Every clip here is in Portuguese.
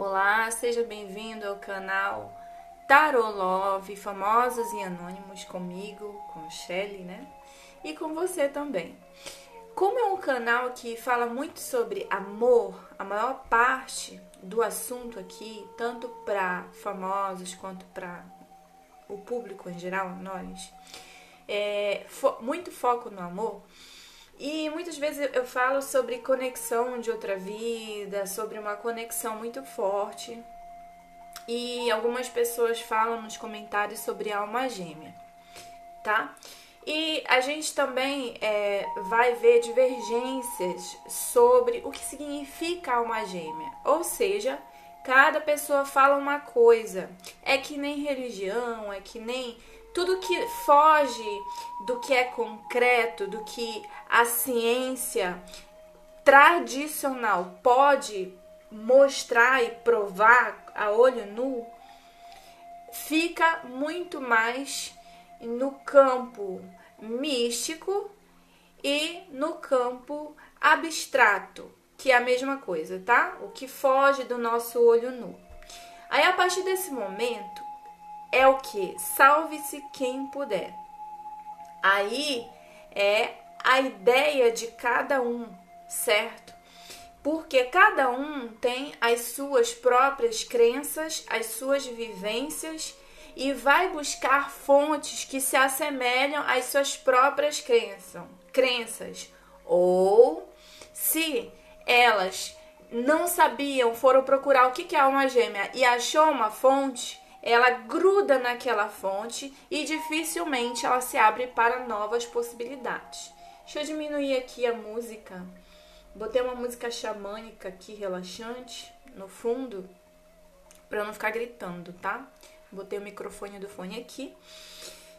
Olá, seja bem-vindo ao canal Tarot Love, Famosos e Anônimos, comigo, com Shelly, né? E com você também. Como é um canal que fala muito sobre amor, a maior parte do assunto aqui, tanto para famosos quanto para o público em geral, nós, muito foco no amor. E muitas vezes eu falo sobre conexão de outra vida, sobre uma conexão muito forte. E algumas pessoas falam nos comentários sobre alma gêmea, tá? E a gente também vai ver divergências sobre o que significa alma gêmea. Ou seja, cada pessoa fala uma coisa. É que nem religião, é que nem tudo que foge do que é concreto, do que a ciência tradicional pode mostrar e provar a olho nu, fica muito mais no campo místico e no campo abstrato, que é a mesma coisa, tá? O que foge do nosso olho nu. Aí, a partir desse momento, é o que? Salve-se quem puder. Aí é a ideia de cada um, certo? Porque cada um tem as suas próprias crenças, as suas vivências e vai buscar fontes que se assemelham às suas próprias crenças. Ou, se elas não sabiam, foram procurar o que é alma gêmea e achou uma fonte, ela gruda naquela fonte e dificilmente ela se abre para novas possibilidades. Deixa eu diminuir aqui a música. Botei uma música xamânica aqui, relaxante, no fundo, para eu não ficar gritando, tá? Botei o microfone do fone aqui.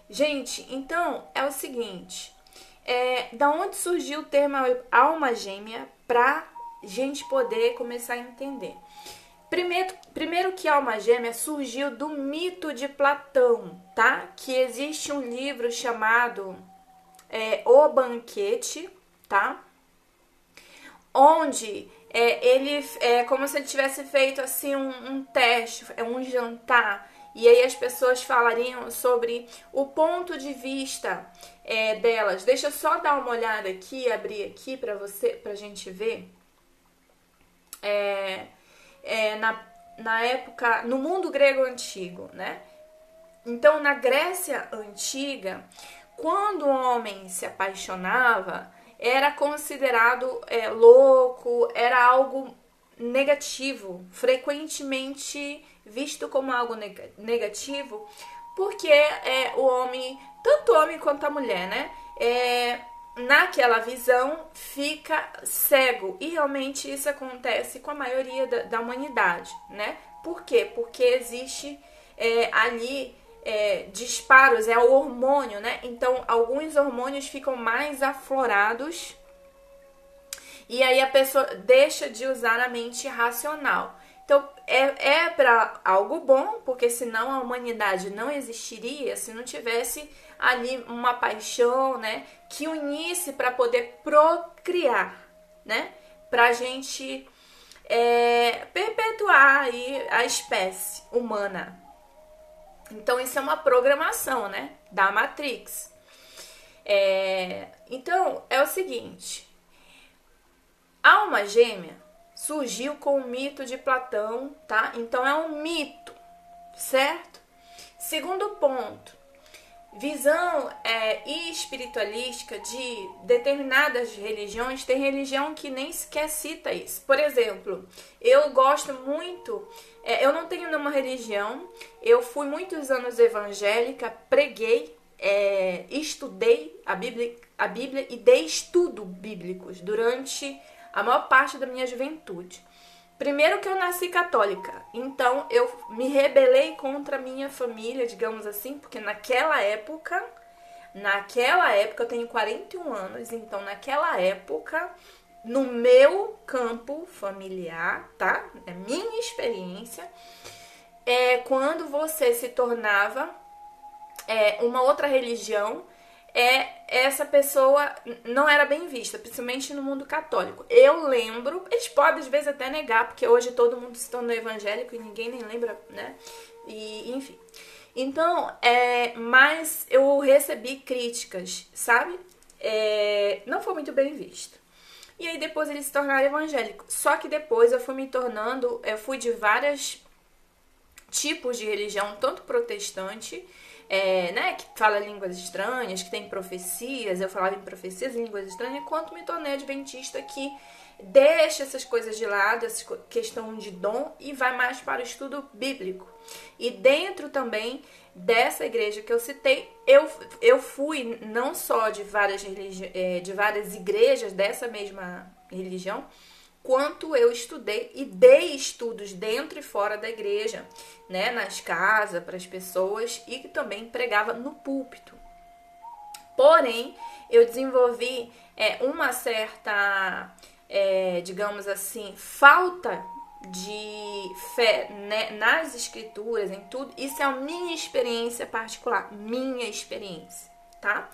Gente, então, é o seguinte. Da onde surgiu o termo alma gêmea pra gente poder começar a entender? Primeiro que a alma gêmea surgiu do mito de Platão, tá? Que existe um livro chamado O Banquete, tá? Onde ele é como se ele tivesse feito assim um teste, um jantar, e aí as pessoas falariam sobre o ponto de vista delas. Deixa eu só dar uma olhada aqui, abrir aqui pra gente ver. Na época, no mundo grego antigo, né? Então, na Grécia antiga, quando o homem se apaixonava, era considerado louco, era algo negativo, frequentemente visto como algo negativo, porque o homem, tanto o homem quanto a mulher, né? Naquela visão fica cego, e realmente isso acontece com a maioria da humanidade, né? Por quê? Porque existe ali disparos, é o hormônio, né? Então, alguns hormônios ficam mais aflorados e aí a pessoa deixa de usar a mente racional. Então, é para algo bom, porque senão a humanidade não existiria se não tivesse ali uma paixão, né? Que unisse para poder procriar, né? Pra gente perpetuar aí a espécie humana. Então, isso é uma programação, né? Da Matrix. Então, é o seguinte. A alma gêmea surgiu com o mito de Platão, tá? Então, é um mito, certo? Segundo ponto. Visão espiritualística de determinadas religiões. Tem religião que nem sequer cita isso. Por exemplo, eu gosto muito... eu não tenho nenhuma religião. Eu fui muitos anos evangélica, preguei, estudei a Bíblia e dei estudos bíblicos durante a maior parte da minha juventude. Primeiro que eu nasci católica, então eu me rebelei contra a minha família, digamos assim, porque naquela época eu tenho 41 anos, então naquela época, no meu campo familiar, tá? É minha experiência, quando você se tornava uma outra religião, essa pessoa não era bem vista, principalmente no mundo católico. Eu lembro, eles podem às vezes até negar, porque hoje todo mundo se tornou evangélico e ninguém nem lembra, né? E, enfim. Então, mas eu recebi críticas, sabe? Não foi muito bem visto. E aí depois eles se tornaram evangélicos. Só que depois eu fui de vários tipos de religião, tanto protestante, né, que fala línguas estranhas, que tem profecias, eu falava em profecias e línguas estranhas, quanto me tornei adventista, que deixa essas coisas de lado, essa questão de dom, e vai mais para o estudo bíblico. E dentro também dessa igreja que eu citei, eu fui não só de várias igrejas dessa mesma religião, quanto eu estudei e dei estudos dentro e fora da igreja, né, nas casas, para as pessoas, e que também pregava no púlpito. Porém, eu desenvolvi uma certa, digamos assim, falta de fé, né, nas escrituras, em tudo. Isso é a minha experiência particular, minha experiência, tá?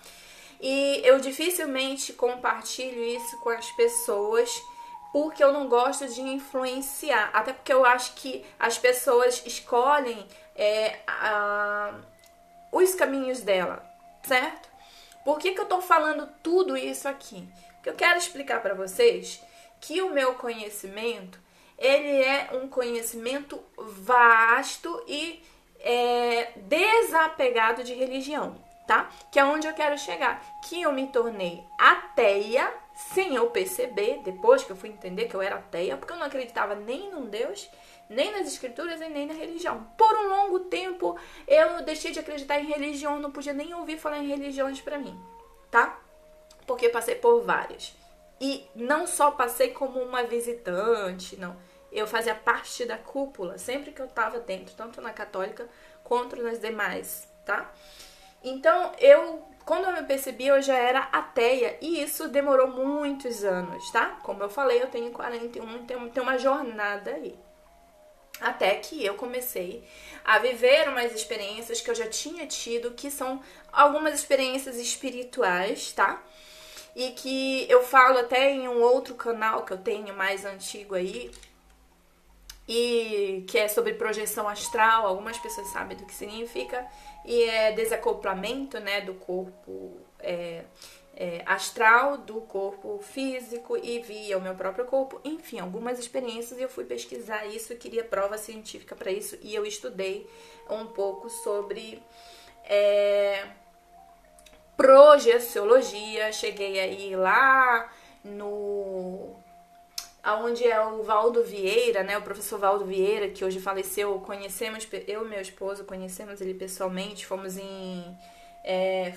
E eu dificilmente compartilho isso com as pessoas, porque eu não gosto de influenciar. Até porque eu acho que as pessoas escolhem os caminhos dela, certo? Por que eu tô falando tudo isso aqui? Porque eu quero explicar para vocês que o meu conhecimento, ele é um conhecimento vasto e desapegado de religião, tá? Que é onde eu quero chegar. Que eu me tornei ateia sem eu perceber, depois que eu fui entender que eu era ateia, porque eu não acreditava nem num Deus, nem nas escrituras e nem na religião. Por um longo tempo, eu deixei de acreditar em religião, não podia nem ouvir falar em religiões pra mim, tá? Porque passei por várias. E não só passei como uma visitante, não. Eu fazia parte da cúpula, sempre que eu tava dentro, tanto na católica quanto nas demais, tá? Então, quando eu me percebi, eu já era ateia, e isso demorou muitos anos, tá? Como eu falei, eu tenho 41, tem uma jornada aí. Até que eu comecei a viver umas experiências que eu já tinha tido, que são algumas experiências espirituais, tá? E que eu falo até em um outro canal que eu tenho mais antigo aí, e que é sobre projeção astral. Algumas pessoas sabem do que significa, e é desacoplamento, né, do corpo astral do corpo físico e via o meu próprio corpo. Enfim, algumas experiências, e eu fui pesquisar isso, queria prova científica para isso, e eu estudei um pouco sobre projeciologia. Cheguei aí lá onde é o Valdo Vieira, né, o professor Valdo Vieira, que hoje faleceu. Eu e meu esposo conhecemos ele pessoalmente, fomos em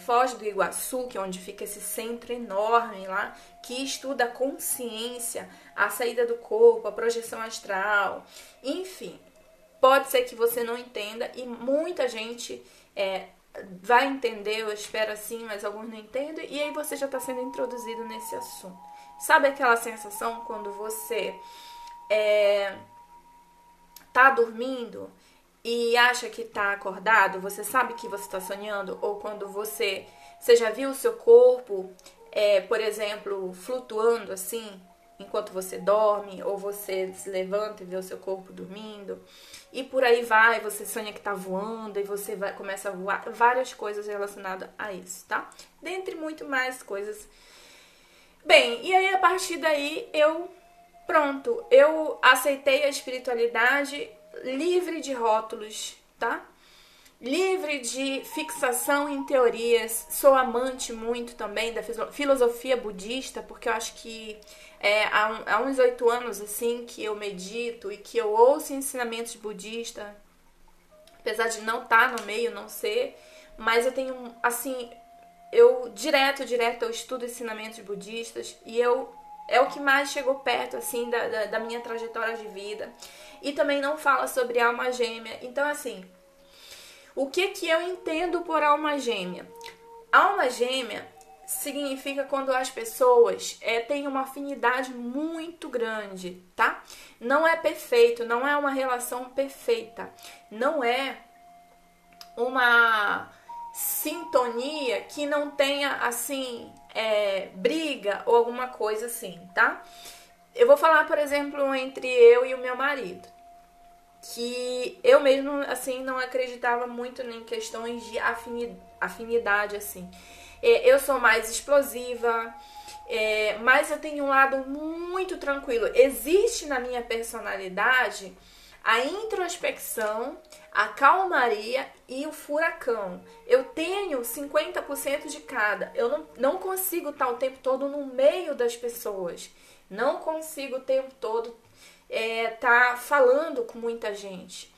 Foz do Iguaçu, que é onde fica esse centro enorme lá, que estuda a consciência, a saída do corpo, a projeção astral, enfim. Pode ser que você não entenda, e muita gente vai entender, eu espero assim, mas alguns não entendem, e aí você já está sendo introduzido nesse assunto. Sabe aquela sensação quando você tá dormindo e acha que tá acordado, você sabe que você tá sonhando? Ou quando você já viu o seu corpo, por exemplo, flutuando assim, enquanto você dorme, ou você se levanta e vê o seu corpo dormindo, e por aí vai, você sonha que tá voando, e você começa a voar, várias coisas relacionadas a isso, tá? Dentre muito mais coisas. Bem, e aí a partir daí eu aceitei a espiritualidade livre de rótulos, tá? Livre de fixação em teorias. Sou amante muito também da filosofia budista, porque eu acho que há uns 8 anos assim que eu medito e que eu ouço ensinamentos budistas, apesar de não estar no meio, não ser, mas eu tenho, assim, eu direto eu estudo ensinamentos budistas, e é o que mais chegou perto, assim, da minha trajetória de vida. E também não fala sobre alma gêmea. Então, assim, o que eu entendo por alma gêmea? Alma gêmea significa quando as pessoas têm uma afinidade muito grande, tá? Não é perfeito, não é uma relação perfeita. Não é uma sintonia, que não tenha, assim, briga ou alguma coisa assim, tá? Eu vou falar, por exemplo, entre eu e o meu marido, que eu mesmo, assim, não acreditava muito em questões de afinidade, assim. Eu sou mais explosiva, mas eu tenho um lado muito tranquilo. Existe na minha personalidade a introspecção, a calmaria e o furacão. Eu tenho 50% de cada. Eu não consigo estar o tempo todo no meio das pessoas. Não consigo o tempo todo estar falando com muita gente.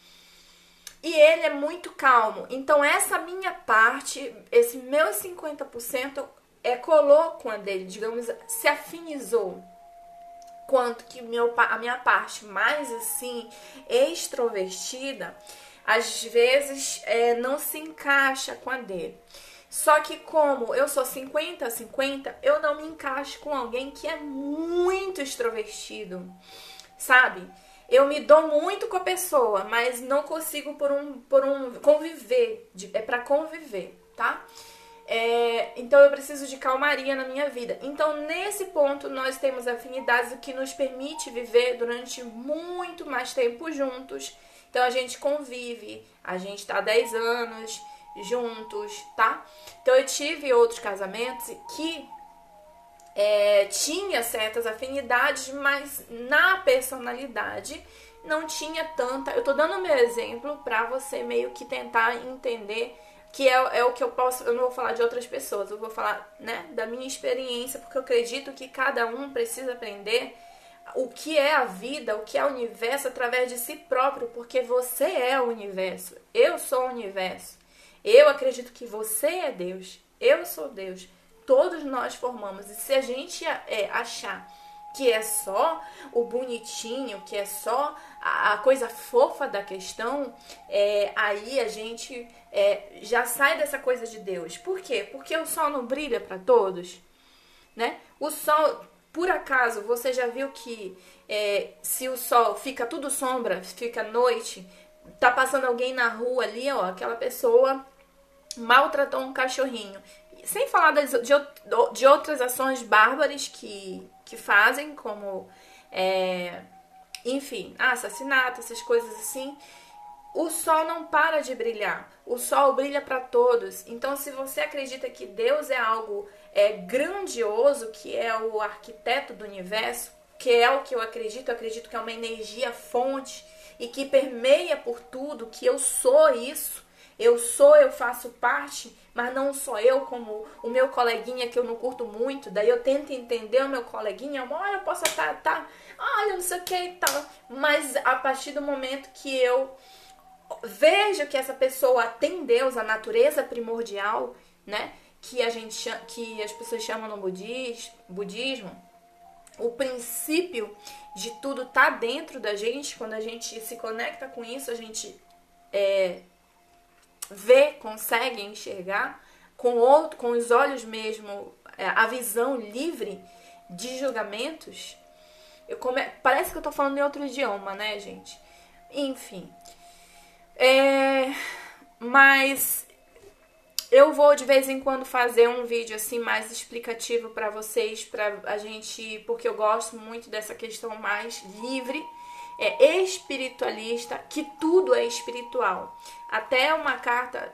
E ele é muito calmo. Então essa minha parte, esse meu 50% colou com a dele, digamos, se afinizou. Quanto que a minha parte mais assim extrovertida, às vezes não se encaixa com a dele. Só que como eu sou 50-50, eu não me encaixo com alguém que é muito extrovertido, sabe? Eu me dou muito com a pessoa, mas não consigo por um conviver, para conviver, tá? Então eu preciso de calmaria na minha vida. Então nesse ponto nós temos afinidades, o que nos permite viver durante muito mais tempo juntos. Então a gente convive, a gente tá 10 anos juntos, tá? Então eu tive outros casamentos que tinha certas afinidades, mas na personalidade não tinha tanta. Eu tô dando o meu exemplo pra você meio que tentar entender, que é o que eu posso. Eu não vou falar de outras pessoas, eu vou falar, né, da minha experiência, porque eu acredito que cada um precisa aprender o que é a vida, o que é o universo através de si próprio, porque você é o universo, eu sou o universo. Eu acredito que você é Deus, eu sou Deus. Todos nós formamos. E se a gente achar que é só o bonitinho, que é só a coisa fofa da questão, aí a gente já sai dessa coisa de Deus. Por quê? Porque o sol não brilha para todos, né? O sol, por acaso, você já viu que se o sol fica tudo sombra, fica noite, tá passando alguém na rua ali, ó, aquela pessoa maltratou um cachorrinho. Sem falar de outras ações bárbaras que fazem, como, enfim, assassinato, essas coisas assim. O sol não para de brilhar. O sol brilha para todos. Então, se você acredita que Deus é algo grandioso, que é o arquiteto do universo, que é o que eu acredito que é uma energia fonte e que permeia por tudo, que eu sou isso. Eu faço parte, mas não sou eu, como o meu coleguinha que eu não curto muito. Daí eu tento entender o meu coleguinha, olha, eu posso estar, olha, não sei o que e tal. Mas a partir do momento que eu vejo que essa pessoa tem Deus, a natureza primordial, né, que as pessoas chamam no budismo, o princípio de tudo tá dentro da gente. Quando a gente se conecta com isso, a gente vê, consegue enxergar com os olhos mesmo, a visão livre de julgamentos. Parece que eu tô falando em outro idioma, né, gente? Enfim. Mas eu vou de vez em quando fazer um vídeo assim mais explicativo pra vocês, pra a gente, porque eu gosto muito dessa questão mais livre, espiritualista, que tudo é espiritual. Até uma carta,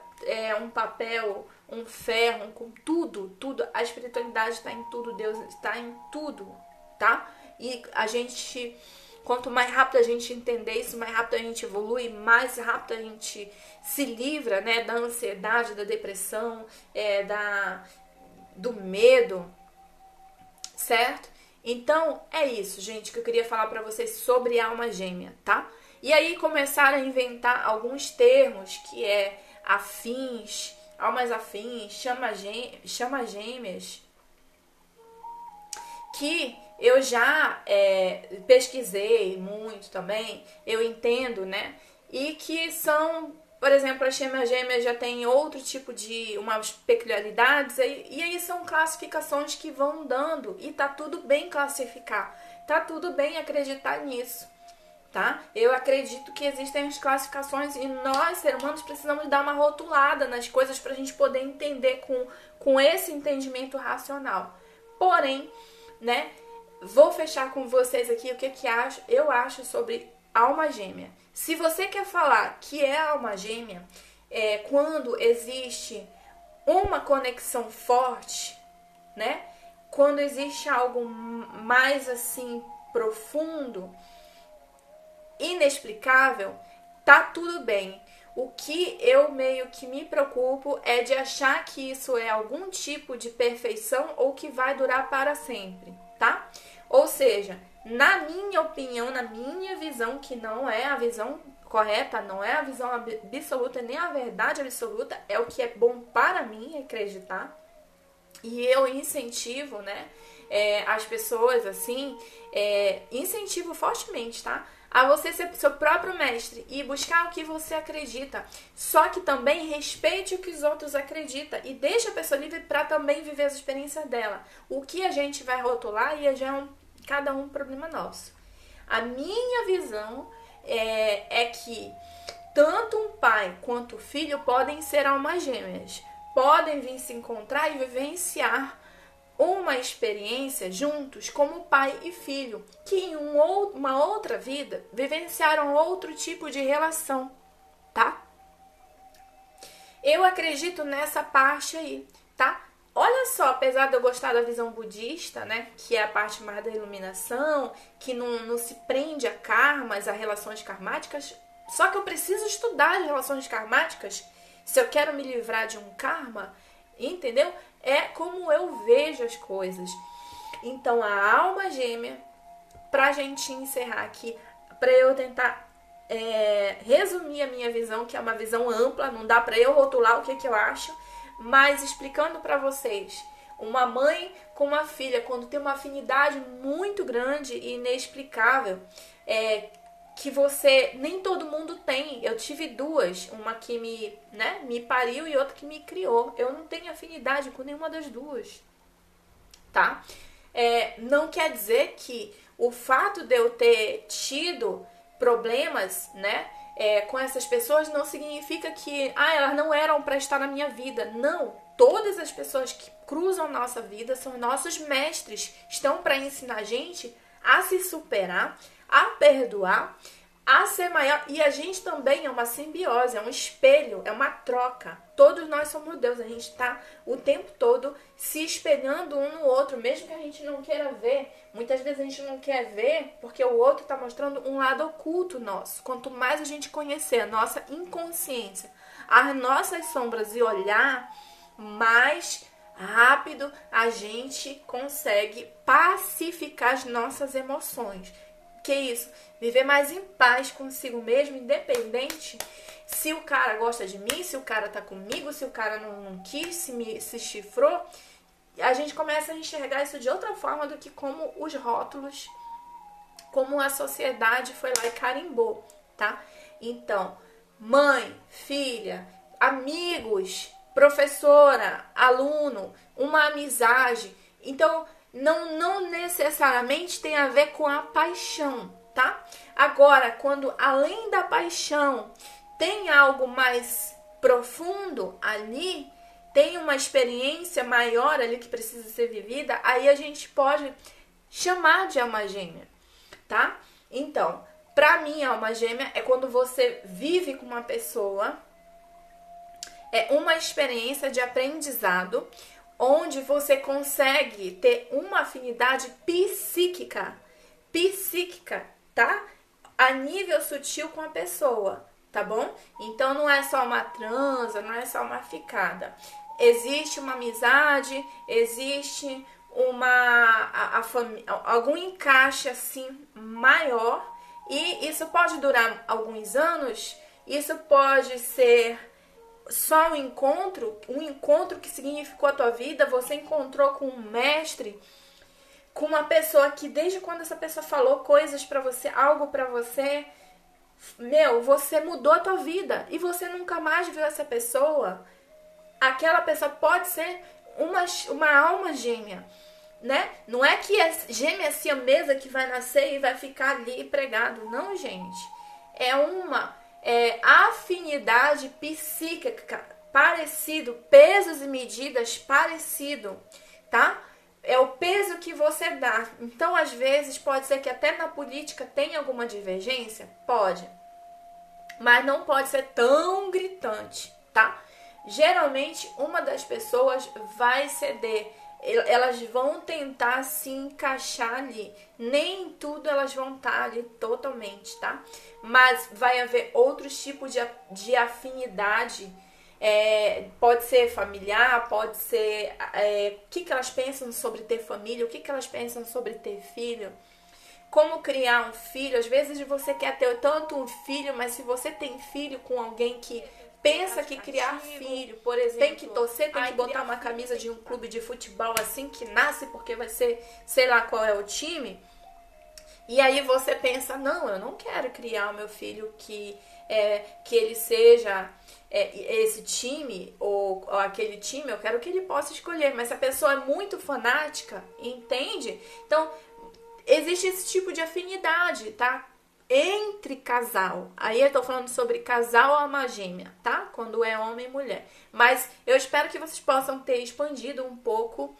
um papel, um ferro, com tudo. A espiritualidade está em tudo, Deus está em tudo, tá? E a gente, quanto mais rápido a gente entender isso, mais rápido a gente evolui, mais rápido a gente se livra, né, da ansiedade, da depressão, do medo, certo? Então, é isso, gente, que eu queria falar pra vocês sobre alma gêmea, tá? E aí começaram a inventar alguns termos, que afins, almas afins, chama gêmeas, que eu já pesquisei muito também, eu entendo, né? E que são, por exemplo, as chamas gêmeas já tem outro tipo de umas peculiaridades, e aí são classificações que vão dando, e tá tudo bem classificar, tá tudo bem acreditar nisso, tá? Eu acredito que existem as classificações e nós, seres humanos, precisamos dar uma rotulada nas coisas para a gente poder entender com esse entendimento racional. Porém, né, vou fechar com vocês aqui o que eu acho sobre alma gêmea. Se você quer falar que é alma gêmea, quando existe uma conexão forte, né? Quando existe algo mais assim profundo, inexplicável, tá tudo bem. O que eu meio que me preocupo é de achar que isso é algum tipo de perfeição ou que vai durar para sempre, tá? Ou seja, na minha opinião, na minha visão, que não é a visão correta, não é a visão absoluta, nem a verdade absoluta, é o que é bom para mim acreditar. E eu incentivo, né, as pessoas, assim, incentivo fortemente, tá? A você ser seu próprio mestre e buscar o que você acredita. Só que também respeite o que os outros acreditam e deixe a pessoa livre para também viver as experiências dela. O que a gente vai rotular e já é cada um problema nosso. A minha visão é que tanto um pai quanto o filho podem ser almas gêmeas. Podem vir se encontrar e vivenciar uma experiência juntos como pai e filho, que em uma outra vida vivenciaram outro tipo de relação, tá? Eu acredito nessa parte aí, tá? Olha só, apesar de eu gostar da visão budista, né, que é a parte mais da iluminação, que não se prende a karmas, a relações karmáticas, só que eu preciso estudar as relações karmáticas se eu quero me livrar de um karma, entendeu? É como eu vejo as coisas. Então, a alma gêmea, pra gente encerrar aqui, pra eu tentar resumir a minha visão, que é uma visão ampla, não dá pra eu rotular o que eu acho, mas explicando pra vocês, uma mãe com uma filha, quando tem uma afinidade muito grande e inexplicável, que nem todo mundo tem. Eu tive duas, uma que me pariu e outra que me criou. Eu não tenho afinidade com nenhuma das duas, tá? Não quer dizer que o fato de eu ter tido problemas, né, com essas pessoas não significa que elas não eram para estar na minha vida. Não, todas as pessoas que cruzam nossa vida são nossos mestres, estão para ensinar a gente a se superar, a perdoar, a ser maior. E a gente também é uma simbiose, é um espelho, é uma troca. Todos nós somos Deus, a gente está o tempo todo se espelhando um no outro, mesmo que a gente não queira ver. Muitas vezes a gente não quer ver porque o outro está mostrando um lado oculto nosso. Quanto mais a gente conhecer a nossa inconsciência, as nossas sombras e olhar, mais rápido a gente consegue pacificar as nossas emoções. Que isso? Viver mais em paz consigo mesmo, independente se o cara gosta de mim, se o cara tá comigo, se o cara não quis, se chifrou. A gente começa a enxergar isso de outra forma do que como os rótulos, como a sociedade foi lá e carimbou, tá? Então, mãe, filha, amigos, professora, aluno, uma amizade. Então, não necessariamente tem a ver com a paixão, tá? Agora, quando além da paixão tem algo mais profundo ali, tem uma experiência maior ali que precisa ser vivida, aí a gente pode chamar de alma gêmea, tá? Então, pra mim, alma gêmea é quando você vive com uma pessoa, é uma experiência de aprendizado, onde você consegue ter uma afinidade psíquica, tá? A nível sutil com a pessoa, tá bom? Então não é só uma transa, não é só uma ficada. Existe uma amizade, existe algum encaixe assim maior, e isso pode durar alguns anos, isso pode ser só um encontro que significou a tua vida. Você encontrou com um mestre, com uma pessoa que desde quando essa pessoa falou coisas pra você, algo pra você, você mudou a tua vida e você nunca mais viu essa pessoa. Aquela pessoa pode ser uma alma gêmea. né? Não é que é gêmea siamesa que vai nascer e vai ficar ali pregado. Não, gente. É uma afinidade psíquica parecido, pesos e medidas parecido, tá? É o peso que você dá. Então, às vezes, pode ser que até na política tenha alguma divergência? Pode. Mas não pode ser tão gritante, tá? Geralmente, uma das pessoas vai ceder. Elas vão tentar se encaixar ali. Nem tudo elas vão estar ali totalmente, tá? Mas vai haver outros tipos de afinidade. Pode ser familiar, pode ser o que elas pensam sobre ter família, o que elas pensam sobre ter filho, como criar um filho. Às vezes você quer ter tanto um filho, mas se você tem filho com alguém que pensa que criar filho, por exemplo, tem que torcer, tem que botar uma camisa de um clube de futebol assim que nasce, porque vai ser, sei lá qual é o time. E aí você pensa, não, eu não quero criar o meu filho que ele seja esse time ou aquele time, eu quero que ele possa escolher. Mas se a pessoa é muito fanática, entende? Então, existe esse tipo de afinidade, tá? Entre casal. Aí eu tô falando sobre casal alma gêmea, tá? Quando é homem e mulher. Mas eu espero que vocês possam ter expandido um pouco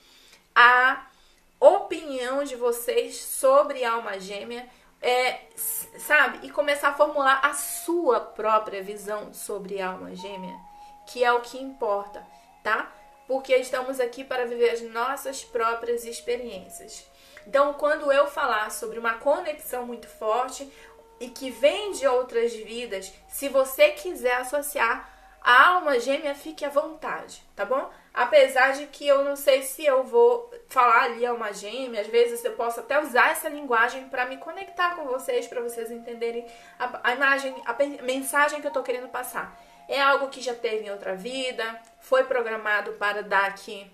a opinião de vocês sobre alma gêmea, sabe? E começar a formular a sua própria visão sobre alma gêmea, que é o que importa, tá? Porque estamos aqui para viver as nossas próprias experiências. Então, quando eu falar sobre uma conexão muito forte e que vem de outras vidas, se você quiser associar a alma gêmea, fique à vontade, tá bom? Apesar de que eu não sei se eu vou falar ali alma gêmea, às vezes eu posso até usar essa linguagem para me conectar com vocês, para vocês entenderem a imagem, a mensagem que eu tô querendo passar. É algo que já teve em outra vida, foi programado para dar aqui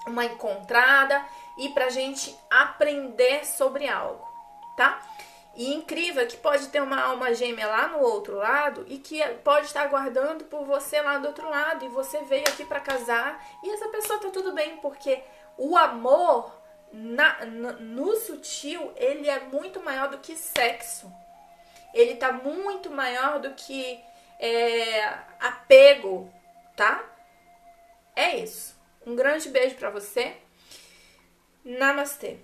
uma encontrada e pra gente aprender sobre algo, tá? E incrível que pode ter uma alma gêmea lá no outro lado e que pode estar aguardando por você lá do outro lado e você veio aqui para casar e essa pessoa tá tudo bem, porque o amor no sutil, ele é muito maior do que sexo. Ele tá muito maior do que apego, tá? É isso. Um grande beijo pra você. Namastê.